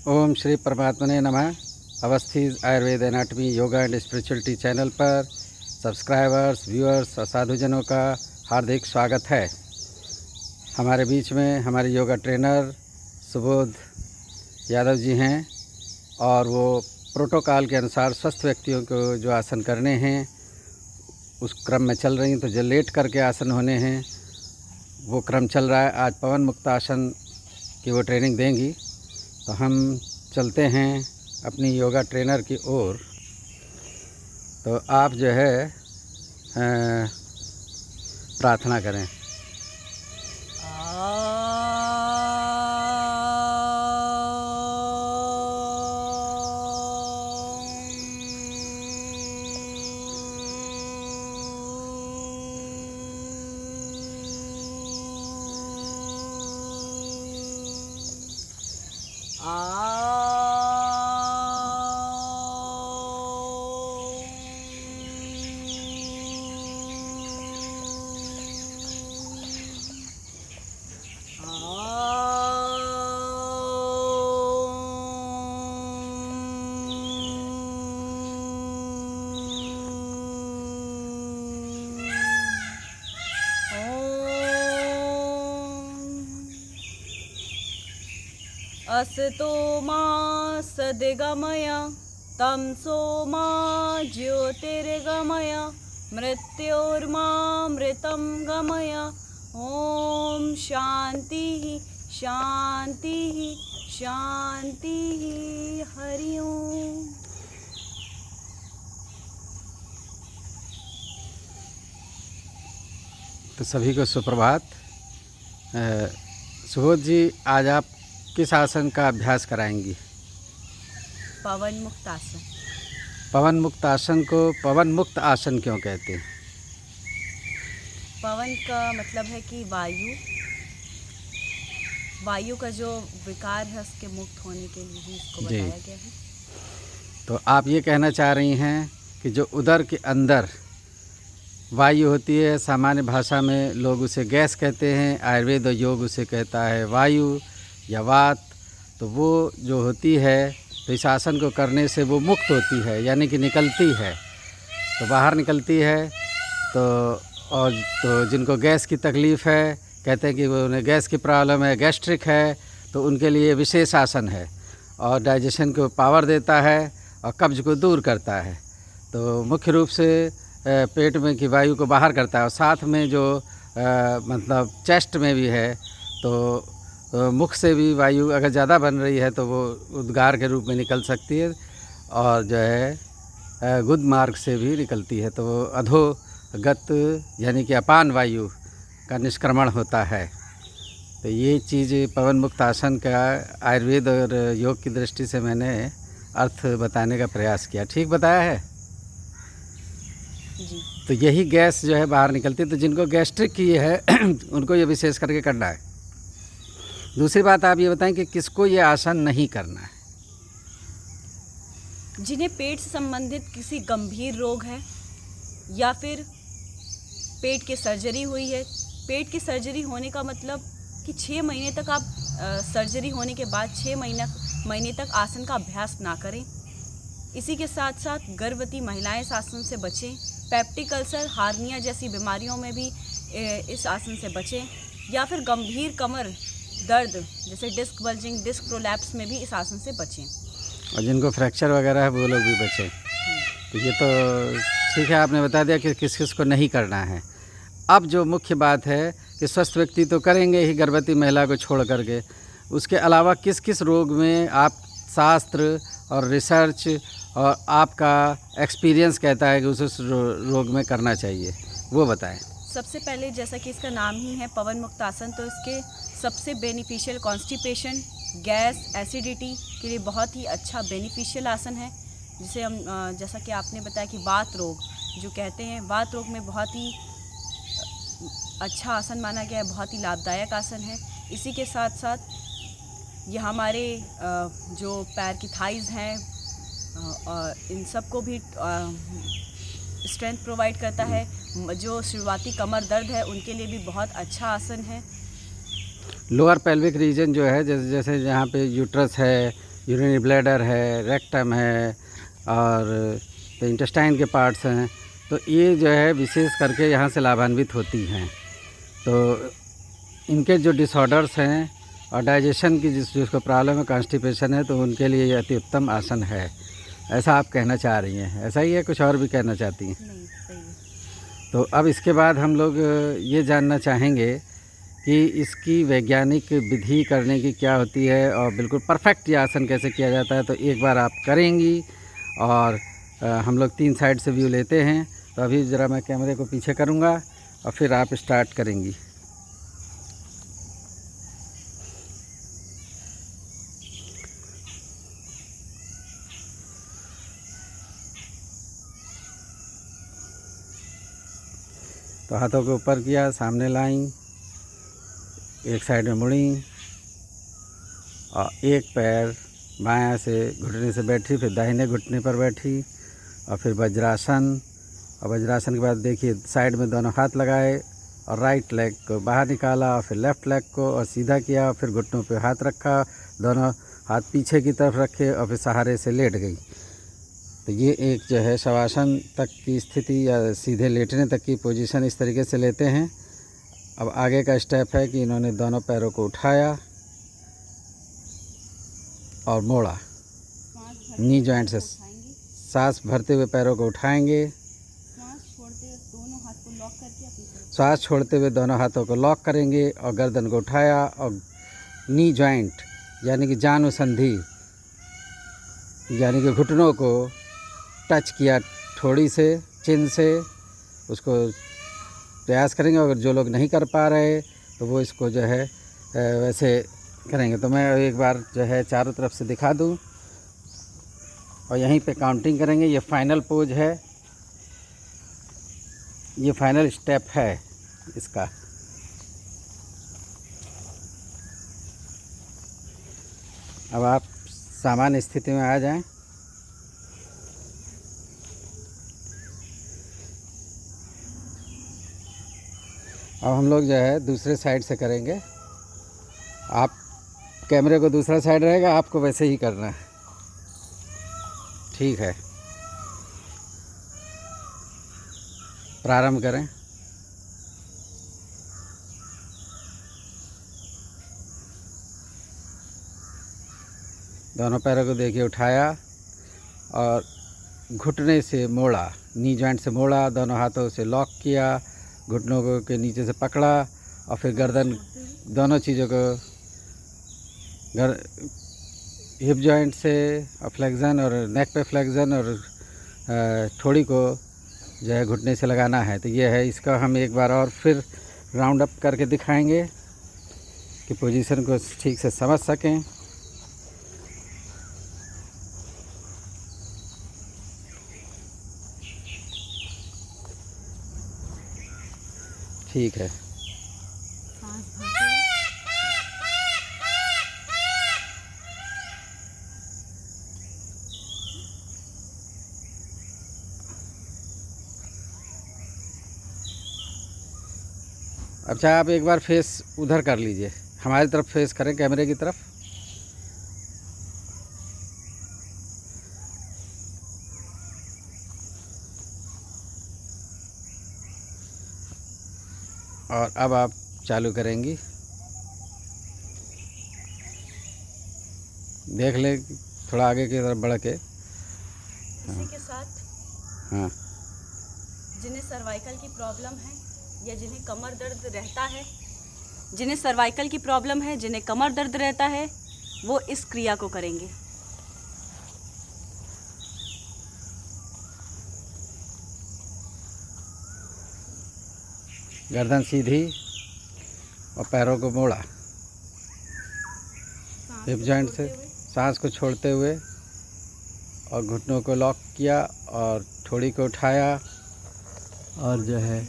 ओम श्री परमात्मने नमः। अवस्थित Ayurveda anatomy yoga and spirituality channel पर सब्सक्राइबर्स, व्यूअर्स और साधुजनों का हार्दिक स्वागत है। हमारे बीच में हमारे योगा ट्रेनर सुबोध यादव जी हैं और वो प्रोटोकॉल के अनुसार स्वस्थ व्यक्तियों को जो आसन करने हैं उस क्रम में चल रही हैं। तो जो लेट करके आसन होने हैं वो क्रम चल रहा है। आज पवन मुक्त आसन की वो ट्रेनिंग देंगी। तो हम चलते हैं अपनी योगा ट्रेनर की ओर। तो आप जो है प्रार्थना करें। असतो मा सद्गमय तमसो मा ज्योतिर्गमय मृत्योर्मामृतं गमय। ओम शांति शांति शांति। हरि ओम। तो सभी को सुप्रभात। सुबोध जी, आज आप किस आसन का अभ्यास कराएंगी? पवन मुक्त आसन। पवन मुक्त आसन को पवन मुक्त आसन क्यों कहते हैं? पवन का मतलब है कि वायु का जो विकार है उसके मुक्त होने के लिए ही इसको बताया गया है। तो आप ये कहना चाह रही हैं कि जो उदर के अंदर वायु होती है, सामान्य भाषा में लोग उसे गैस कहते हैं, आयुर्वेद और योग उसे कहता है वायु या वात। तो वो जो होती है तो इस आसन को करने से वो मुक्त होती है, यानी कि निकलती है, तो बाहर निकलती है। तो जिनको गैस की तकलीफ़ है, कहते हैं कि वो उन्हें गैस की प्रॉब्लम है, गैस्ट्रिक है, तो उनके लिए विशेष आसन है और डाइजेशन को पावर देता है और कब्ज को दूर करता है। तो मुख्य रूप से पेट में की वायु को बाहर करता है और साथ में जो मतलब चेस्ट में भी है। तो मुख से भी वायु अगर ज़्यादा बन रही है तो वो उद्गार के रूप में निकल सकती है और जो है गुद मार्ग से भी निकलती है, तो वो अधोगत यानी कि अपान वायु का निष्क्रमण होता है। तो ये चीज़ पवन मुक्त आसन का आयुर्वेद और योग की दृष्टि से मैंने अर्थ बताने का प्रयास किया। ठीक बताया है जी। तो यही गैस जो है बाहर निकलती है। तो जिनको गैस्ट्रिक की है उनको ये विशेष करके करना है। दूसरी बात आप ये बताएं कि किसको ये आसन नहीं करना है? जिन्हें पेट से संबंधित किसी गंभीर रोग है या फिर पेट की सर्जरी हुई है। पेट की सर्जरी होने का मतलब कि 6 महीने तक आप सर्जरी होने के बाद 6 महीने तक आसन का अभ्यास ना करें। इसी के साथ साथ गर्भवती महिलाएं इस आसन से बचें। पेप्टिक अल्सर, हार्निया जैसी बीमारियों में भी इस आसन से बचें। या फिर गंभीर कमर दर्द जैसे डिस्क बल्जिंग, डिस्क प्रोलैप्स में भी इस आसन से बचें। और जिनको फ्रैक्चर वगैरह है वो लोग भी बचें। तो ये तो ठीक है, आपने बता दिया कि किस किस को नहीं करना है। अब जो मुख्य बात है कि स्वस्थ व्यक्ति तो करेंगे ही गर्भवती महिला को छोड़ करके, उसके अलावा किस किस रोग में आप शास्त्र और रिसर्च और आपका एक्सपीरियंस कहता है कि उस रोग में करना चाहिए, वो बताएं। सबसे पहले जैसा कि इसका नाम ही है पवन मुक्त आसन, तो इसके सबसे बेनिफिशियल कॉन्स्टिपेशन, गैस, एसिडिटी के लिए बहुत ही अच्छा बेनिफिशियल आसन है। जिसे हम जैसा कि आपने बताया कि वात रोग जो कहते हैं, वात रोग में बहुत ही अच्छा आसन माना गया है, बहुत ही लाभदायक आसन है। इसी के साथ साथ ये हमारे जो पैर की थाइज़ हैं इन सब को भी स्ट्रेंथ प्रोवाइड करता है। जो शुरुआती कमर दर्द है उनके लिए भी बहुत अच्छा आसन है। लोअर पेल्विक रीजन जो है, जैसे जहाँ पे यूट्रस है यूरिनरी ब्लैडर है, रेक्टम है और तो इंटेस्टाइन के पार्ट्स हैं, तो ये जो है विशेष करके यहाँ से लाभान्वित होती हैं। तो इनके जो डिसऑर्डर्स हैं और डाइजेशन की जिसको प्रॉब्लम है, कॉन्स्टिपेशन है, तो उनके लिए ये अति उत्तम आसन है। ऐसा आप कहना चाह रही हैं, ऐसा ही है, कुछ और भी कहना चाहती हैं? नहीं, सही है। तो अब इसके बाद हम लोग ये जानना चाहेंगे कि इसकी वैज्ञानिक विधि करने की क्या होती है और बिल्कुल परफेक्ट ये आसन कैसे किया जाता है। तो एक बार आप करेंगी और हम लोग 3 साइड से व्यू लेते हैं। तो अभी ज़रा मैं कैमरे को पीछे करूँगा और फिर आप स्टार्ट करेंगी। तो हाथों को ऊपर किया, सामने लाई, एक साइड में मुड़ी और एक पैर बायां से घुटने से बैठी, फिर दाहिने घुटने पर बैठी और फिर वज्रासन। और वज्रासन के बाद देखिए साइड में दोनों हाथ लगाए और राइट लेग को बाहर निकाला और फिर लेफ़्ट लेग को और सीधा किया और फिर घुटनों पे हाथ रखा, दोनों हाथ पीछे की तरफ रखे और फिर सहारे से लेट गई। तो ये एक जो है शवासन तक की स्थिति या सीधे लेटने तक की पोजीशन इस तरीके से लेते हैं। अब आगे का स्टेप है कि इन्होंने दोनों पैरों को उठाया और मोड़ा, नी जॉइंट से सांस भरते हुए पैरों को उठाएंगे, सांस छोड़ते हुए दोनों हाथों को लॉक करेंगे और गर्दन को उठाया और नी जॉइंट यानी कि जानुसंधि यानी कि घुटनों को टच किया ठोड़ी से, चिन से, उसको प्रयास करेंगे। अगर जो लोग नहीं कर पा रहे तो वो इसको जो है वैसे करेंगे। तो मैं एक बार जो है चारों तरफ से दिखा दूं और यहीं पे काउंटिंग करेंगे। ये फाइनल पोज है, ये फाइनल स्टेप है इसका। अब आप सामान्य स्थिति में आ जाएं। अब हम लोग जो है दूसरे साइड से करेंगे। आप कैमरे को दूसरा साइड रहेगा, आपको वैसे ही करना है, ठीक है? प्रारंभ करें। दोनों पैरों को देखिए उठाया और घुटने से मोड़ा, नी जॉइंट से मोड़ा, दोनों हाथों से लॉक किया, घुटनों को के नीचे से पकड़ा और फिर गर्दन, दोनों चीज़ों को हिप जॉइंट से फ्लेक्शन और नेक पे फ्लेक्शन और ठोड़ी को जो है घुटने से लगाना है। तो ये है, इसका हम एक बार और फिर राउंड अप करके दिखाएंगे कि पोजीशन को ठीक से समझ सकें। ठीक है। अच्छा, आप एक बार फेस उधर कर लीजिए, हमारी तरफ फेस करें, कैमरे की तरफ। और अब आप चालू करेंगी। देख ले थोड़ा आगे की तरफ बढ़ के। इसी के साथ हाँ, जिन्हें सर्वाइकल की प्रॉब्लम है या जिन्हें कमर दर्द रहता है, जिन्हें सर्वाइकल की प्रॉब्लम है, जिन्हें कमर दर्द रहता है, वो इस क्रिया को करेंगे। गर्दन सीधी और पैरों को मोड़ा, हिप जॉइंट से सांस को छोड़ते हुए और घुटनों को लॉक किया और ठोड़ी को उठाया और जो है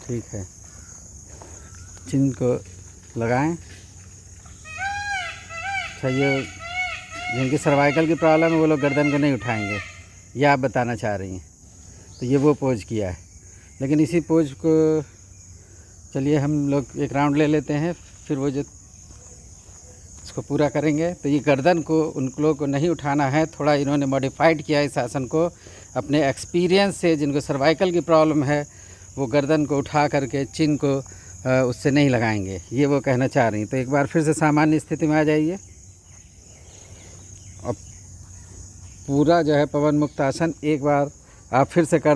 ठीक है, चिन को लगाएं। अच्छा, ये जिनकी सर्वाइकल की प्रॉब्लम है वो लोग गर्दन को नहीं उठाएंगे, ये आप बताना चाह रही हैं। तो ये वो पोज किया है, लेकिन इसी पोज को चलिए हम लोग एक राउंड ले लेते हैं, फिर वो जो इसको पूरा करेंगे। तो ये गर्दन को उन लोगों को नहीं उठाना है, थोड़ा इन्होंने मॉडिफाइड किया इस आसन को अपने एक्सपीरियंस से। जिनको सर्वाइकल की प्रॉब्लम है वो गर्दन को उठा करके चिन को उससे नहीं लगाएंगे, ये वो कहना चाह रही हैं। तो एक बार फिर से सामान्य स्थिति में आ जाइए और पूरा जो है पवन मुक्त आसन एक बार आप फिर से कर